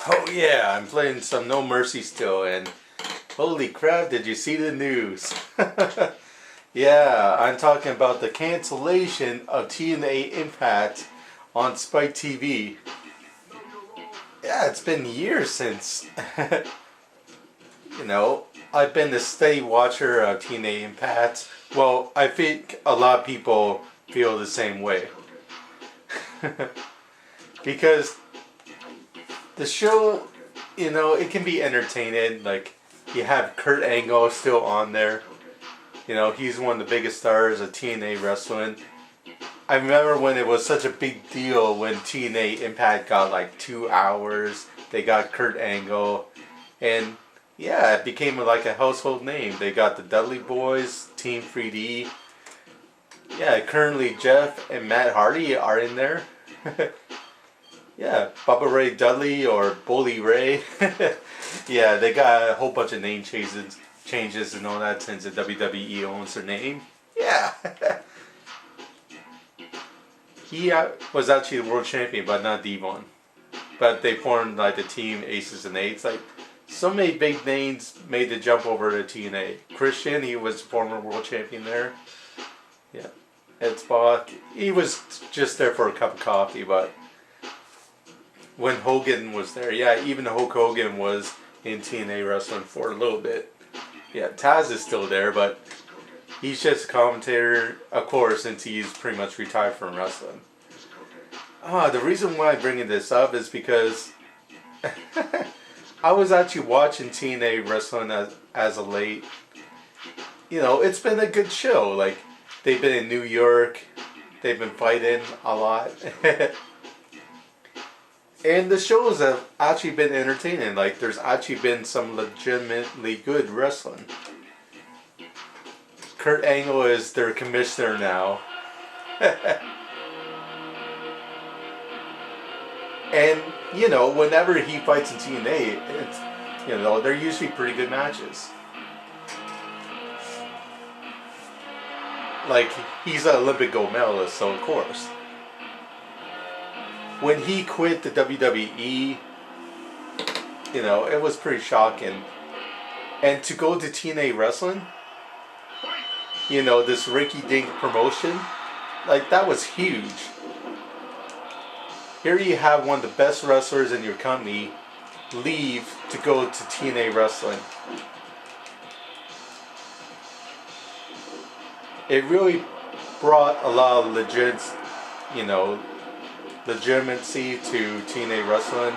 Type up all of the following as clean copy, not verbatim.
Oh yeah, I'm playing some No Mercy still, and holy crap, did you see the news? Yeah, I'm talking about the cancellation of TNA Impact on Spike TV. Yeah, it's been years since, I've been a steady watcher of TNA Impact. Well, I think a lot of people feel the same way. Because the show, it can be entertaining. Like, you have Kurt Angle still on there. He's one of the biggest stars of TNA wrestling. I remember when it was such a big deal when TNA Impact got like 2 hours. They got Kurt Angle. And yeah, it became like a household name. They got the Dudley Boys, Team 3D. Yeah, currently Jeff and Matt Hardy are in there. Yeah, Bubba Ray Dudley or Bully Ray. Yeah, they got a whole bunch of name changes and all that since the WWE owns their name. Yeah. He was actually the world champion, but not Devon. But they formed like the team Aces and Eights. Like, so many big names made the jump over to TNA. Christian, he was former world champion there. Yeah. Ed Spock, he was just there for a cup of coffee, but when Hogan was there, yeah, even Hulk Hogan was in TNA wrestling for a little bit. Yeah, Taz is still there, but he's just a commentator, of course, since he's pretty much retired from wrestling. The reason why I'm bringing this up is because I was actually watching TNA wrestling as of late. It's been a good show. Like, they've been in New York. They've been fighting a lot. And the shows have actually been entertaining. Like, there's actually been some legitimately good wrestling. Kurt Angle is their commissioner now. And, whenever he fights in TNA, they're usually pretty good matches. Like, he's an Olympic gold medalist, so of course. When he quit the WWE, it was pretty shocking. And to go to TNA Wrestling, this Ricky Dink promotion, like, that was huge. Here you have one of the best wrestlers in your company leave to go to TNA Wrestling. It really brought a lot of legitimacy to TNA Wrestling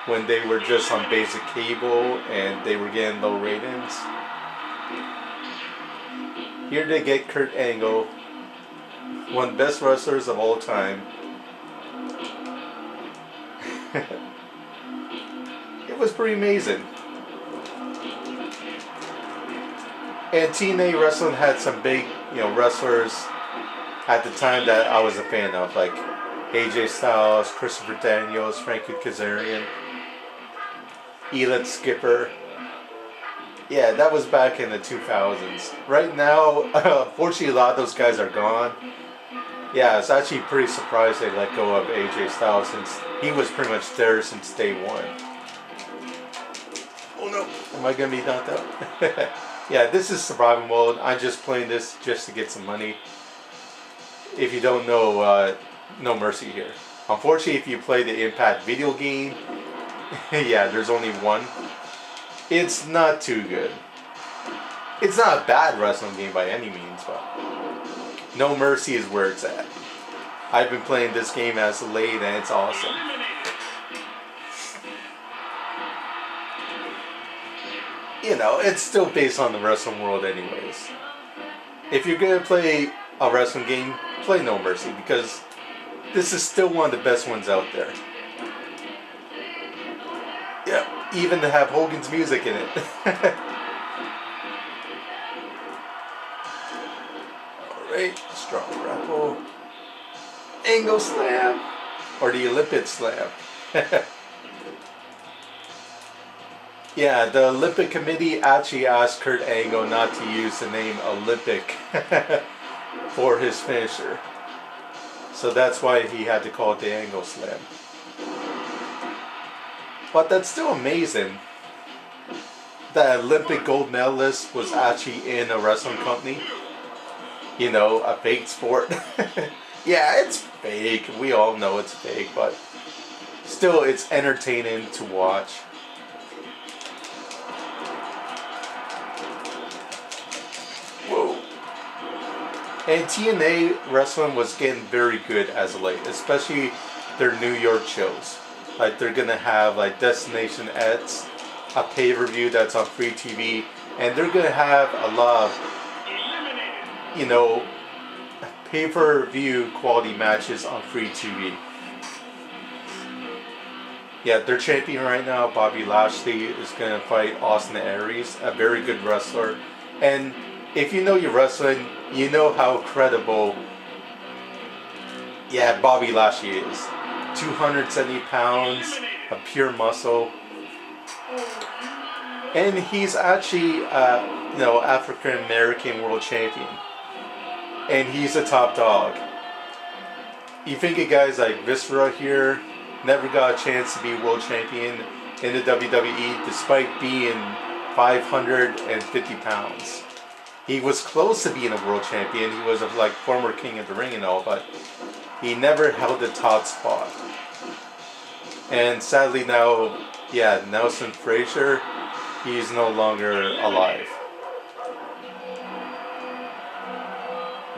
when they were just on basic cable and they were getting low ratings. Here they get Kurt Angle, one of the best wrestlers of all time. It was pretty amazing. And TNA Wrestling had some big, wrestlers at the time that I was a fan of, like AJ Styles, Christopher Daniels, Frankie Kazarian, Elite Skipper. Yeah, that was back in the 2000s. Right now, fortunately, a lot of those guys are gone. Yeah, it's actually pretty surprised they let go of AJ Styles since he was pretty much there since day one. Oh no, am I going to be knocked out? Yeah, this is survival mode. I'm just playing this just to get some money. If you don't know, No Mercy here. Unfortunately, if you play the Impact video game, yeah, there's only one. It's not too good. It's not a bad wrestling game by any means, but No Mercy is where it's at. I've been playing this game as of late and it's awesome. It's still based on the wrestling world anyways. If you're going to play a wrestling game, play No Mercy because this is still one of the best ones out there. Yeah, even to have Hogan's music in it. Alright, strong grapple. Angle slam. Or the Olympic slam. Yeah, the Olympic Committee actually asked Kurt Angle not to use the name Olympic for his finisher. So that's why he had to call it the Angle Slam. But that's still amazing. The Olympic gold medalist was actually in a wrestling company. You know, a fake sport. Yeah, it's fake. We all know it's fake, but still, it's entertaining to watch. Whoa. And TNA wrestling was getting very good as of late, especially their New York shows. Like they're gonna have like Destination X, a pay-per-view that's on free TV, and they're gonna have a lot of, you know, pay-per-view quality matches on free TV. Yeah, their champion right now, Bobby Lashley, is gonna fight Austin Aries, a very good wrestler. And if you know your wrestling, you know how credible, yeah, Bobby Lashley is. 270 pounds of pure muscle. And he's actually, you know, African American world champion. And he's a top dog. You think of guys like Viscera here, never got a chance to be world champion in the WWE despite being 550 pounds. He was close to being a world champion. He was a like former king of the ring and all, but he never held the top spot. And sadly now, yeah, Nelson Frazier, he's no longer alive.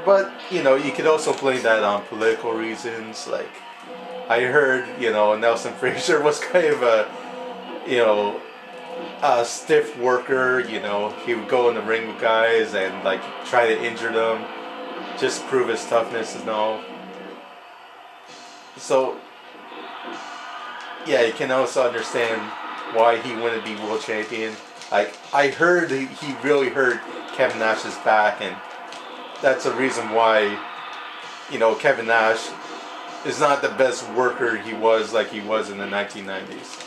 But, you know, you could also blame that on political reasons. Like, I heard, you know, Nelson Frazier was kind of a, you know, a stiff worker. You know, he would go in the ring with guys and, like, try to injure them just to prove his toughness and all. So, yeah, you can also understand why he wouldn't be world champion. Like, I heard he really hurt Kevin Nash's back, and that's the reason why, you know, Kevin Nash is not the best worker he was like he was in the 1990s.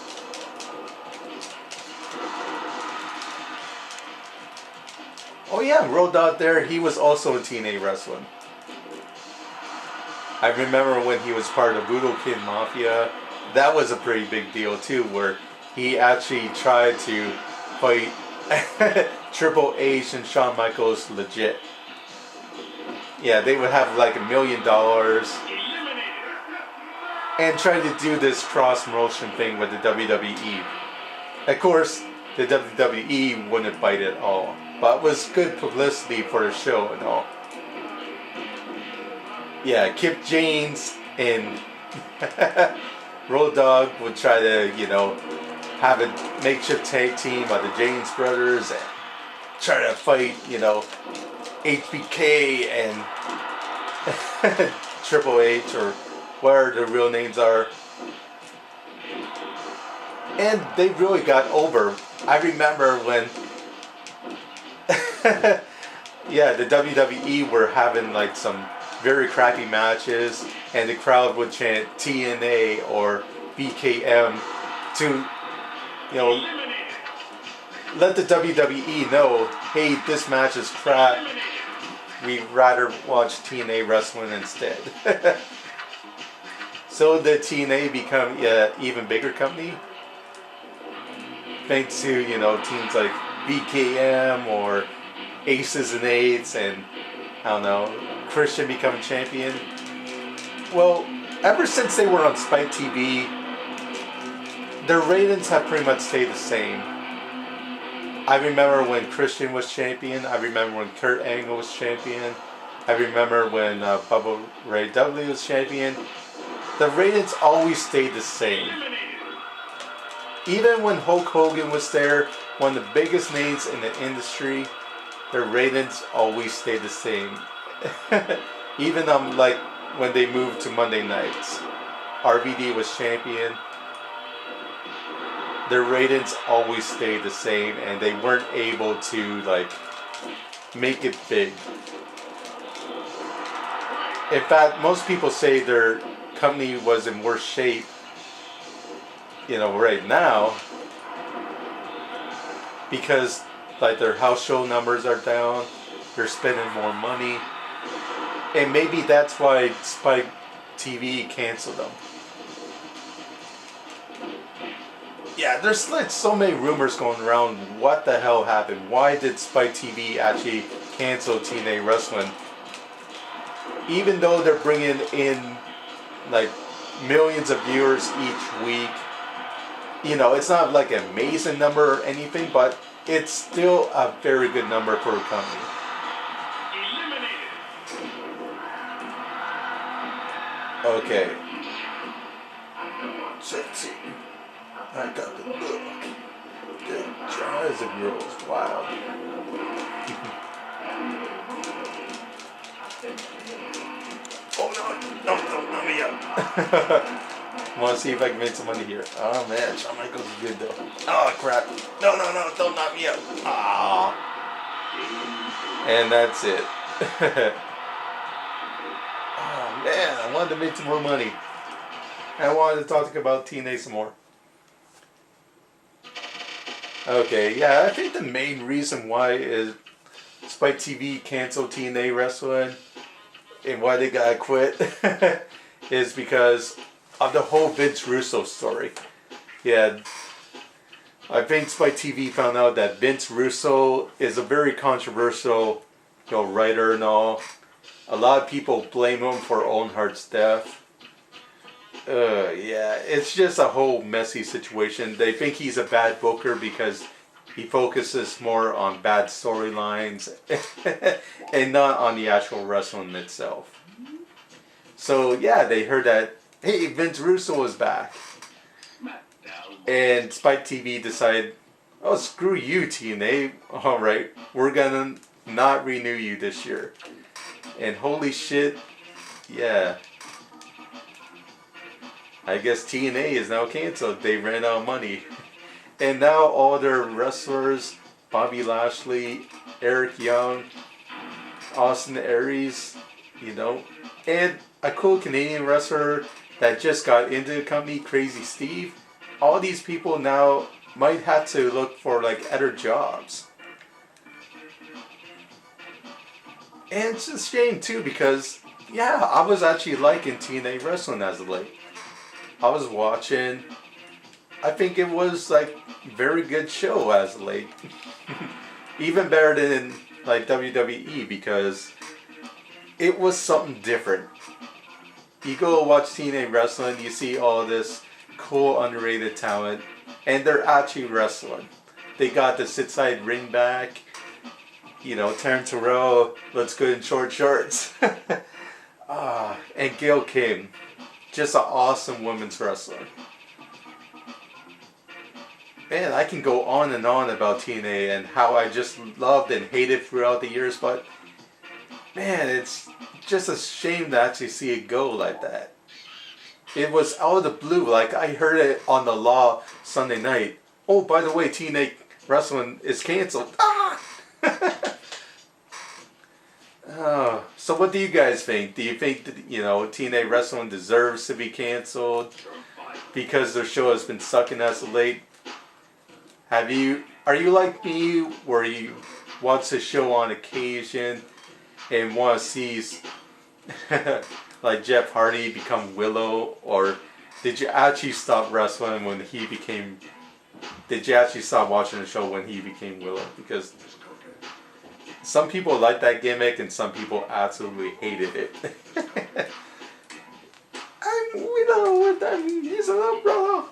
Oh yeah, Road Dogg there, he was also in TNA wrestling. I remember when he was part of Voodoo Kid Mafia, that was a pretty big deal too, where he actually tried to fight Triple H and Shawn Michaels legit. Yeah, they would have like $1 million and try to do this cross promotion thing with the WWE. Of course, the WWE wouldn't bite at all, but it was good publicity for the show and all. Yeah, Kip James and Road Dogg would try to, you know, have a makeshift tag team by the James brothers and try to fight, you know, HBK and Triple H or whatever their real names are. And they really got over. I remember when yeah, the WWE were having like some very crappy matches and the crowd would chant TNA or BKM to, you know, let the WWE know, hey, this match is crap. We'd rather watch TNA wrestling instead. So did TNA become an even bigger company? Thanks to, you know, teams like BKM or Aces and Eights and, I don't know, Christian becoming champion. Well, ever since they were on Spike TV, their ratings have pretty much stayed the same. I remember when Christian was champion. I remember when Kurt Angle was champion. I remember when Bubba Ray Dudley was champion. The ratings always stayed the same. Even when Hulk Hogan was there, one of the biggest names in the industry, their ratings always stayed the same. Even like when they moved to Monday nights, RVD was champion. Their ratings always stayed the same, and they weren't able to like make it big. In fact, most people say their company was in worse shape, you know, right now, because like their house show numbers are down, they're spending more money, and maybe that's why Spike TV canceled them. Yeah, there's like so many rumors going around. What the hell happened? Why did Spike TV actually cancel TNA Wrestling? Even though they're bringing in like millions of viewers each week, you know, it's not like an amazing number or anything, but it's still a very good number for a company. Okay. Sexy. I got the look. The jazz of girls wild. Oh no, not me up. Want to see if I can make some money here. Oh man, Shawn Michaels is good though. Oh crap. No, don't knock me up. Ah. And that's it. Oh man, I wanted to make some more money. I wanted to talk about TNA some more. Okay, yeah, I think the main reason why is Spike TV canceled TNA Wrestling and why they gotta quit is because of the whole Vince Russo story. Yeah, I think Spike TV found out that Vince Russo is a very controversial, writer and all. A lot of people blame him for Owen Hart's death. Yeah, it's just a whole messy situation. They think he's a bad booker because he focuses more on bad storylines and not on the actual wrestling itself. So yeah, they heard that, hey, Vince Russo is back. And Spike TV decided, oh, screw you, TNA. Alright, we're gonna not renew you this year. And holy shit, yeah. I guess TNA is now canceled. They ran out of money. And now all their wrestlers, Bobby Lashley, Eric Young, Austin Aries, and a cool Canadian wrestler that just got into the company, Crazy Steve. All these people now might have to look for like other jobs. And it's a shame too because, yeah, I was actually liking TNA Wrestling as of late. I was watching. I think it was like very good show as of late. Even better than like WWE because it was something different. You go watch TNA Wrestling, you see all this cool underrated talent, and they're actually wrestling. They got the sit-side ring back. Taryn Terrell looks good in short shorts. And Gail Kim. Just an awesome women's wrestler. Man, I can go on and on about TNA and how I just loved and hated throughout the years, but man, it's just a shame to actually see it go like that. It was out of the blue, like I heard it on the Law Sunday night. Oh, by the way, TNA Wrestling is canceled. Ah! So what do you guys think? Do you think that, TNA Wrestling deserves to be canceled because their show has been sucking as of late? Are you like me where you watch the show on occasion and want to see like Jeff Hardy become Willow, or did you actually stop wrestling when he became? Did you actually stop watching the show when he became Willow? Because some people liked that gimmick and some people absolutely hated it. I'm Willow with them. He's a little brother.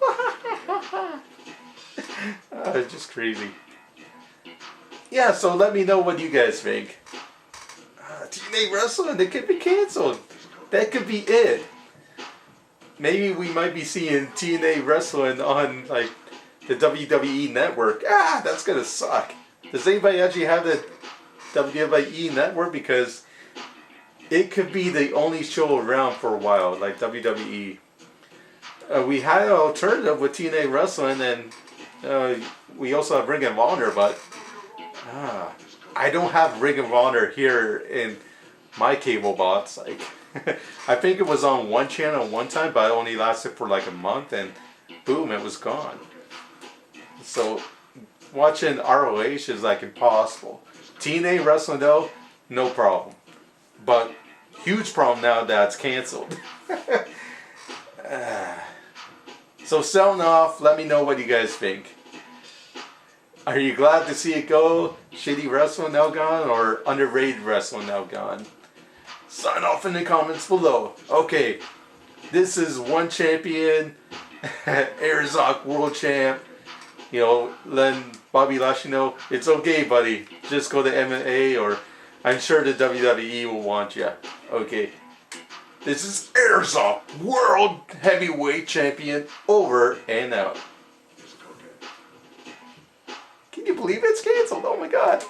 It's just crazy. Yeah, so let me know what you guys think. TNA Wrestling, they could be canceled. That could be it. Maybe we might be seeing TNA Wrestling on like the WWE Network. That's gonna suck. Does anybody actually have the WWE Network? Because it could be the only show around for a while, like WWE. We had an alternative with TNA Wrestling, and we also have Ring of Honor, but I don't have Ring of Honor here in my cable box. Like, I think it was on one channel one time, but it only lasted for like a month, and boom, it was gone. So watching ROH is like impossible. TNA Wrestling though, no problem. But huge problem now that it's canceled. So selling off, let me know what you guys think. Are you glad to see it go? Shitty wrestling now gone, or underrated wrestling now gone? Sign off in the comments below. Okay, this is one champion, Arzak world champ. You know, letting Bobby Lashley know it's okay, buddy. Just go to MMA, or I'm sure the WWE will want you. Okay, this is Arzak, world heavyweight champion, over and out. Can you believe it's canceled? Oh my god.